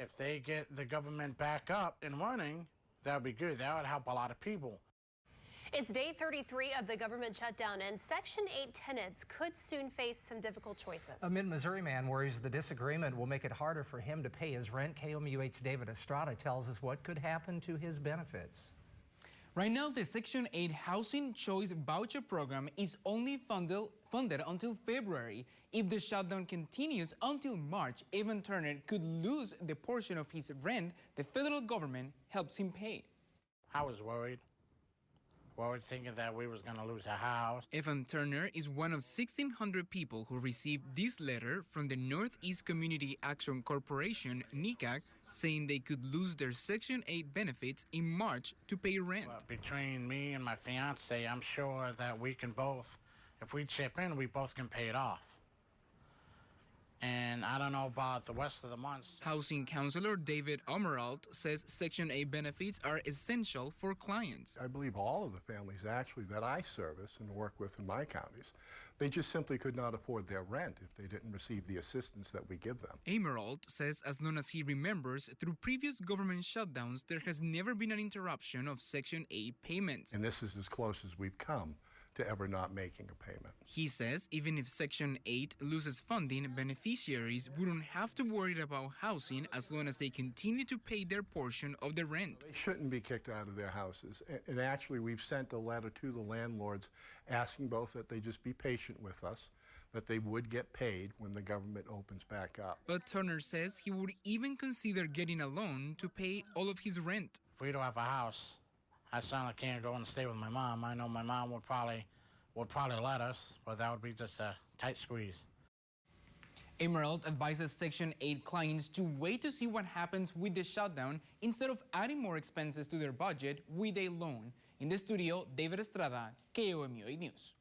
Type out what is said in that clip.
If they get the government back up and running, that would be good. That would help a lot of people. It's day 33 of the government shutdown, and Section 8 tenants could soon face some difficult choices. A mid-Missouri man worries the disagreement will make it harder for him to pay his rent. KOMU8's David Estrada tells us what could happen to his benefits. Right now, the Section 8 Housing Choice Voucher Program is only funded until February. If the shutdown continues until March, Evan Turner could lose the portion of his rent the federal government helps him pay. I was worried thinking that we was going to lose a house. Evan Turner is one of 1,600 people who received this letter from the Northeast Community Action Corporation, NECAC, saying they could lose their Section 8 benefits in March to pay rent. Well, between me and my fiance, I'm sure that we can both, if we chip in, we both can pay it off. And I don't know about the rest of the months. Housing counselor David Omeralt says Section 8 benefits are essential for clients. I believe all of the families actually that I service and work with in my counties, they just simply could not afford their rent if they didn't receive the assistance that we give them. Omeralt says as long as he remembers, through previous government shutdowns, there has never been an interruption of Section 8 payments. And this is as close as we've come to ever not making a payment. He says even if Section 8 loses funding, beneficiaries wouldn't have to worry about housing as long as they continue to pay their portion of the rent. They shouldn't be kicked out of their houses. And actually, we've sent a letter to the landlords asking both that they just be patient with us, that they would get paid when the government opens back up. But Turner says he would even consider getting a loan to pay all of his rent. If we don't have a house, I certainly can't go and stay with my mom. I know my mom would probably let us, but that would be just a tight squeeze. Emerald advises Section 8 clients to wait to see what happens with the shutdown instead of adding more expenses to their budget with a loan. In the studio, David Estrada, KOMU8 News.